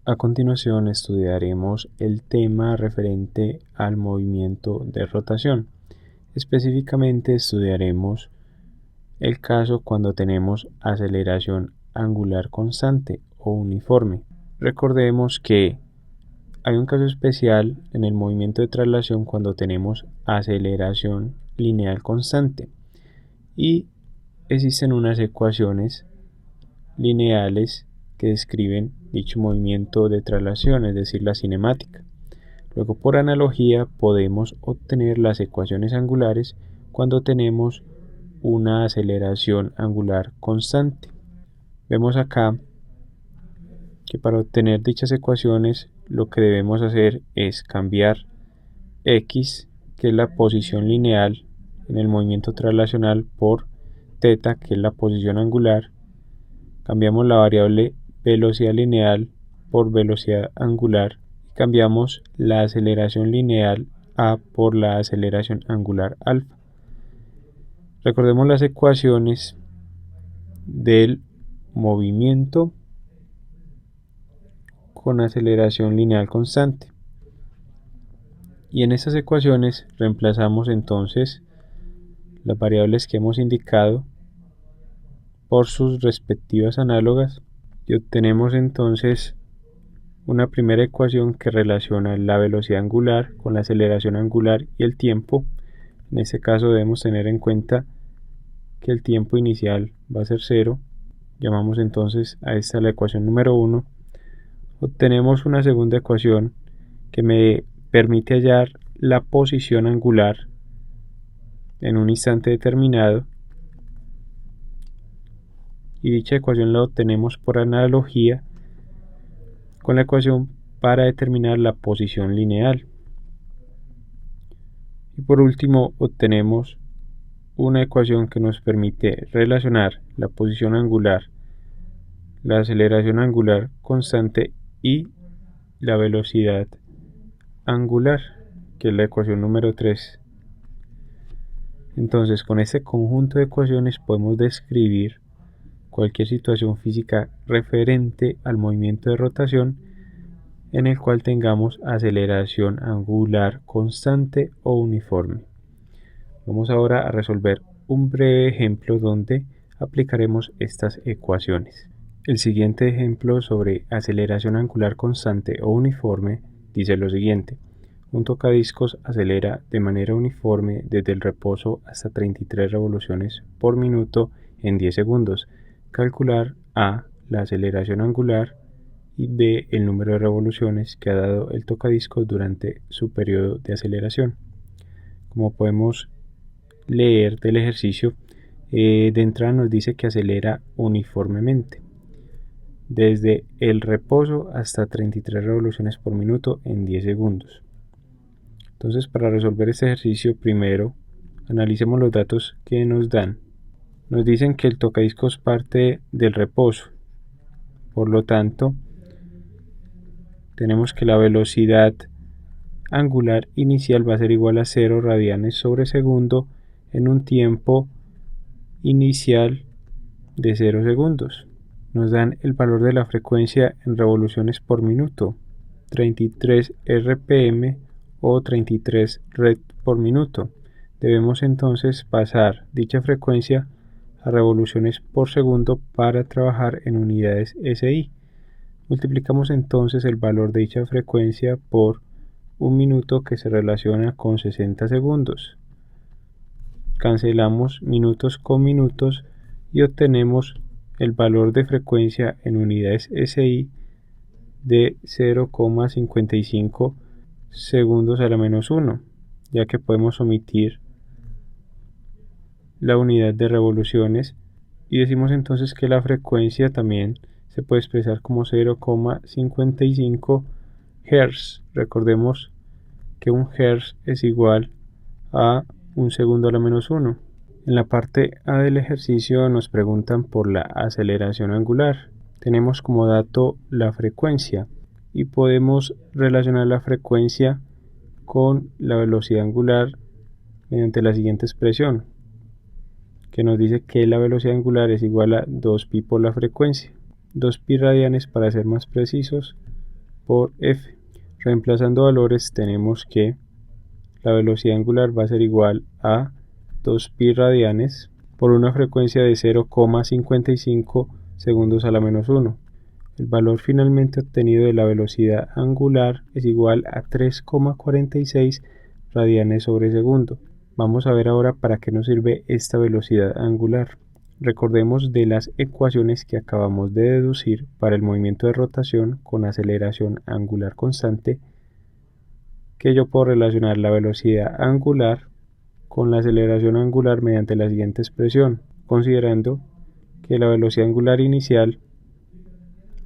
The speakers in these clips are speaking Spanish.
A continuación estudiaremos el tema referente al movimiento de rotación. Específicamente estudiaremos el caso cuando tenemos aceleración angular constante o uniforme. Recordemos que hay un caso especial en el movimiento de traslación cuando tenemos aceleración lineal constante y existen unas ecuaciones lineales que describen dicho movimiento de traslación, es decir, la cinemática. Luego, por analogía, podemos obtener las ecuaciones angulares cuando tenemos una aceleración angular constante. Vemos acá que para obtener dichas ecuaciones lo que debemos hacer es cambiar x, que es la posición lineal en el movimiento traslacional, por θ, que es la posición angular. Cambiamos la variable velocidad lineal por velocidad angular y cambiamos la aceleración lineal a por la aceleración angular alfa. Recordemos las ecuaciones del movimiento con aceleración lineal constante. Y en estas ecuaciones reemplazamos entonces las variables que hemos indicado por sus respectivas análogas y obtenemos entonces una primera ecuación que relaciona la velocidad angular con la aceleración angular y el tiempo. En este caso debemos tener en cuenta que el tiempo inicial va a ser 0. Llamamos entonces a esta la ecuación número 1. Obtenemos una segunda ecuación que me permite hallar la posición angular en un instante determinado, y dicha ecuación la obtenemos por analogía con la ecuación para determinar la posición lineal. Y por último obtenemos una ecuación que nos permite relacionar la posición angular, la aceleración angular constante y la velocidad angular, que es la ecuación número 3. Entonces, con este conjunto de ecuaciones podemos describir cualquier situación física referente al movimiento de rotación en el cual tengamos aceleración angular constante o uniforme. Vamos ahora a resolver un breve ejemplo donde aplicaremos estas ecuaciones. El siguiente ejemplo sobre aceleración angular constante o uniforme dice lo siguiente: un tocadiscos acelera de manera uniforme desde el reposo hasta 33 revoluciones por minuto en 10 segundos. Calcular A, la aceleración angular, y B, el número de revoluciones que ha dado el tocadiscos durante su periodo de aceleración. Como podemos leer del ejercicio, de entrada nos dice que acelera uniformemente desde el reposo hasta 33 revoluciones por minuto en 10 segundos. Entonces, para resolver este ejercicio, primero analicemos los datos que nos dan. Nos dicen que el tocadiscos parte del reposo, por lo tanto tenemos que la velocidad angular inicial va a ser igual a 0 radianes sobre segundo en un tiempo inicial de 0 segundos. Nos dan el valor de la frecuencia en revoluciones por minuto, 33 rpm o 33 rev por minuto. Debemos entonces pasar dicha frecuencia a revoluciones por segundo para trabajar en unidades SI. Multiplicamos entonces el valor de dicha frecuencia por un minuto, que se relaciona con 60 segundos. Cancelamos minutos con minutos y obtenemos el valor de frecuencia en unidades SI de 0,55 segundos a la menos 1, ya que podemos omitir la unidad de revoluciones, y decimos entonces que la frecuencia también se puede expresar como 0,55 Hz. Recordemos que un Hz es igual a un segundo a la menos 1. En la parte A del ejercicio nos preguntan por la aceleración angular. Tenemos como dato la frecuencia y podemos relacionar la frecuencia con la velocidad angular mediante la siguiente expresión, que nos dice que la velocidad angular es igual a 2pi por la frecuencia, 2pi radianes para ser más precisos, por f. Reemplazando valores tenemos que la velocidad angular va a ser igual a 2pi radianes por una frecuencia de 0,55 segundos a la menos 1. El valor finalmente obtenido de la velocidad angular es igual a 3,46 radianes sobre segundo. Vamos a ver ahora para qué nos sirve esta velocidad angular. Recordemos de las ecuaciones que acabamos de deducir para el movimiento de rotación con aceleración angular constante, que yo puedo relacionar la velocidad angular con la aceleración angular mediante la siguiente expresión, considerando que la velocidad angular inicial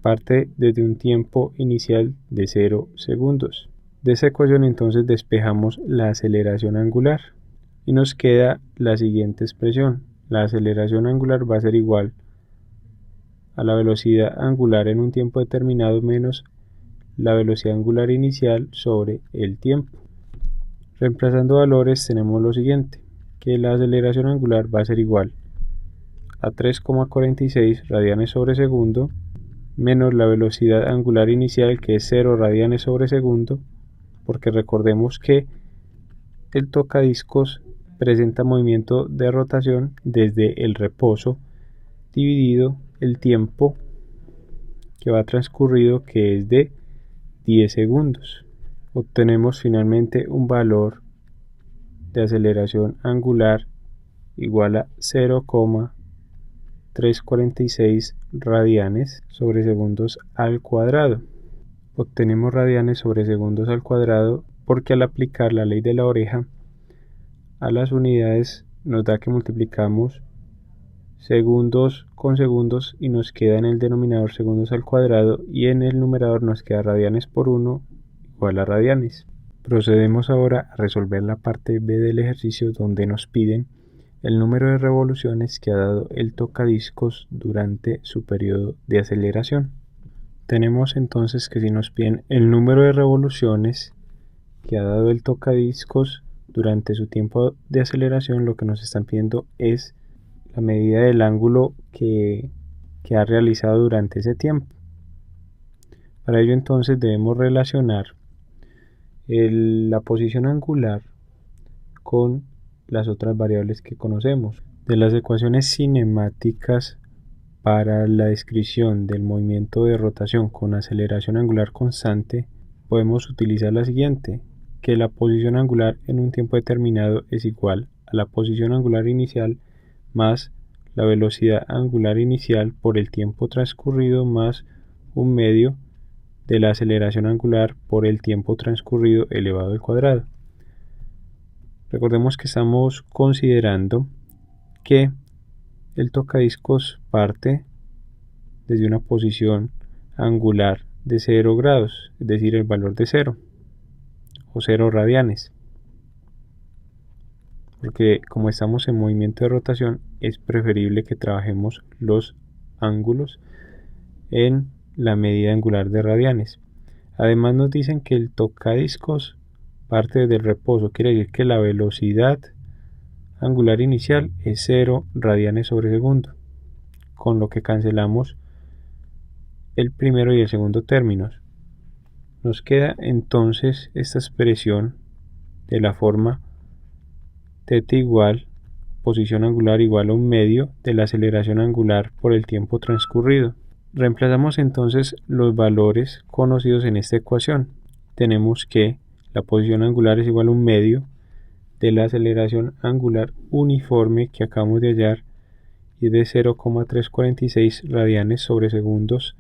parte desde un tiempo inicial de 0 segundos. De esa ecuación entonces despejamos la aceleración angular y nos queda la siguiente expresión. La aceleración angular va a ser igual a la velocidad angular en un tiempo determinado menos la velocidad angular inicial sobre el tiempo. Reemplazando valores tenemos lo siguiente, que la aceleración angular va a ser igual a 3,46 radianes sobre segundo menos la velocidad angular inicial, que es 0 radianes sobre segundo, porque recordemos que el tocadiscos presenta movimiento de rotación desde el reposo dividido el tiempo que va transcurrido, que es de 10 segundos. Obtenemos finalmente un valor de aceleración angular igual a 0,346 radianes sobre segundos al cuadrado. Obtenemos radianes sobre segundos al cuadrado porque al aplicar la ley de la oreja a las unidades nos da que multiplicamos segundos con segundos y nos queda en el denominador segundos al cuadrado y en el numerador nos queda radianes por 1 igual a radianes. Procedemos ahora a resolver la parte B del ejercicio, donde nos piden el número de revoluciones que ha dado el tocadiscos durante su periodo de aceleración. Tenemos entonces que si nos piden el número de revoluciones que ha dado el tocadiscos durante su tiempo de aceleración, lo que nos están pidiendo es la medida del ángulo que ha realizado durante ese tiempo. Para ello entonces debemos relacionar la posición angular con las otras variables que conocemos. De las ecuaciones cinemáticas para la descripción del movimiento de rotación con aceleración angular constante, podemos utilizar la siguiente, que la posición angular en un tiempo determinado es igual a la posición angular inicial más la velocidad angular inicial por el tiempo transcurrido más un medio de la aceleración angular por el tiempo transcurrido elevado al cuadrado. Recordemos que estamos considerando que el tocadiscos parte desde una posición angular de 0 grados, es decir, el valor de 0 o 0 radianes. Porque como estamos en movimiento de rotación, es preferible que trabajemos los ángulos en la medida angular de radianes. Además nos dicen que el tocadiscos parte del reposo, quiere decir que la velocidad angular inicial es 0 radianes sobre segundo, con lo que cancelamos el primero y el segundo términos. Nos queda entonces esta expresión de la forma θ igual posición angular igual a un medio de la aceleración angular por el tiempo transcurrido. Reemplazamos entonces los valores conocidos en esta ecuación. Tenemos que la posición angular es igual a un medio de la aceleración angular uniforme que acabamos de hallar y de 0,346 radianes sobre segundos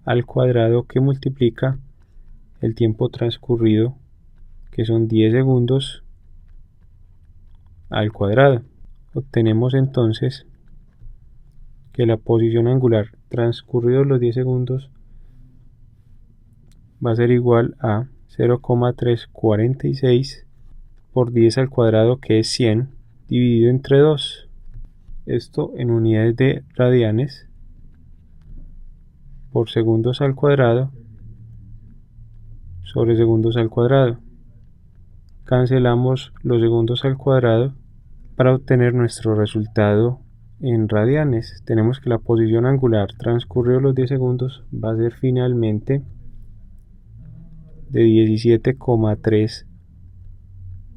al cuadrado, que multiplica el tiempo transcurrido, que son 10 segundos, al cuadrado. Obtenemos entonces que la posición angular transcurridos los 10 segundos va a ser igual a 0,346 por 10 al cuadrado, que es 100, dividido entre 2. Esto en unidades de radianes por segundos al cuadrado sobre segundos al cuadrado. Cancelamos los segundos al cuadrado para obtener nuestro resultado en radianes. Tenemos que la posición angular transcurridos los 10 segundos va a ser finalmente de 17,3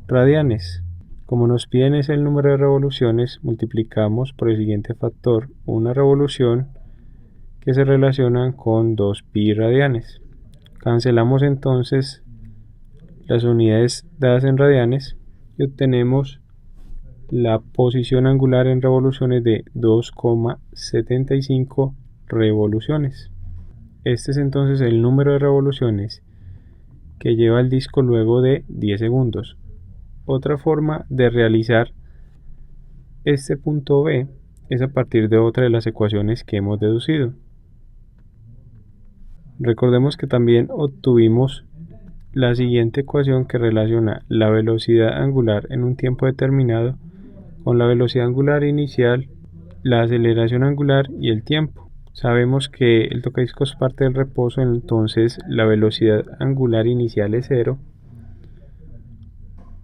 radianes. Como nos piden es el número de revoluciones, multiplicamos por el siguiente factor una revolución que se relacionan con 2pi radianes. Cancelamos entonces las unidades dadas en radianes y obtenemos la posición angular en revoluciones de 2,75 revoluciones. Este es entonces el número de revoluciones que lleva el disco luego de 10 segundos. Otra forma de realizar este punto B es a partir de otra de las ecuaciones que hemos deducido. Recordemos que también obtuvimos la siguiente ecuación que relaciona la velocidad angular en un tiempo determinado con la velocidad angular inicial, la aceleración angular y el tiempo. Sabemos que el tocadiscos parte del reposo, entonces la velocidad angular inicial es 0.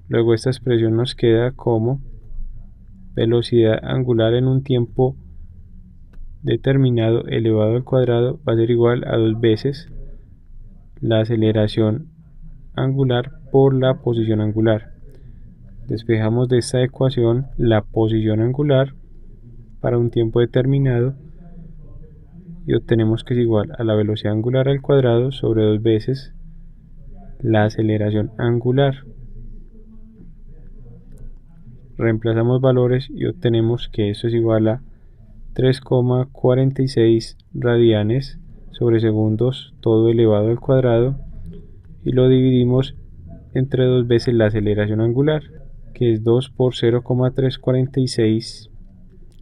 Luego esta expresión nos queda como velocidad angular en un tiempo determinado elevado al cuadrado va a ser igual a 2 veces la aceleración angular por la posición angular. Despejamos de esta ecuación la posición angular para un tiempo determinado y obtenemos que es igual a la velocidad angular al cuadrado sobre 2 veces la aceleración angular. Reemplazamos valores y obtenemos que esto es igual a 3,46 radianes sobre segundos todo elevado al cuadrado y lo dividimos entre 2 veces la aceleración angular, que es 2 por 0,346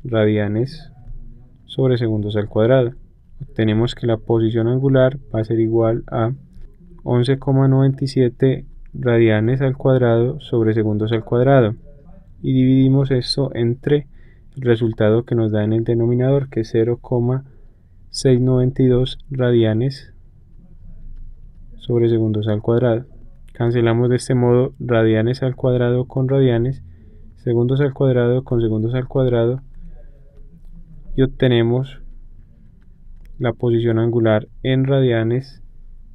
radianes sobre segundos al cuadrado. Obtenemos que la posición angular va a ser igual a 11,97 radianes al cuadrado sobre segundos al cuadrado y dividimos esto entre el resultado que nos da en el denominador, que es 0,692 radianes sobre segundos al cuadrado. Cancelamos de este modo radianes al cuadrado con radianes, segundos al cuadrado con segundos al cuadrado y obtenemos la posición angular en radianes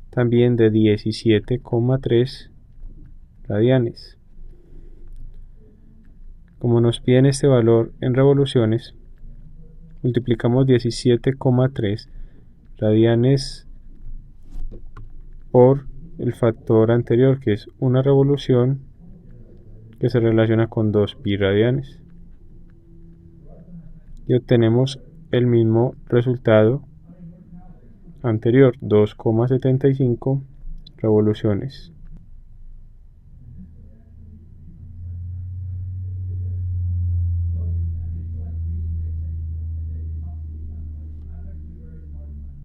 también de 17,3 radianes. Como nos piden este valor en revoluciones, multiplicamos 17,3 radianes por el factor anterior, que es una revolución que se relaciona con 2pi radianes, y obtenemos el mismo resultado anterior, 2,75 revoluciones.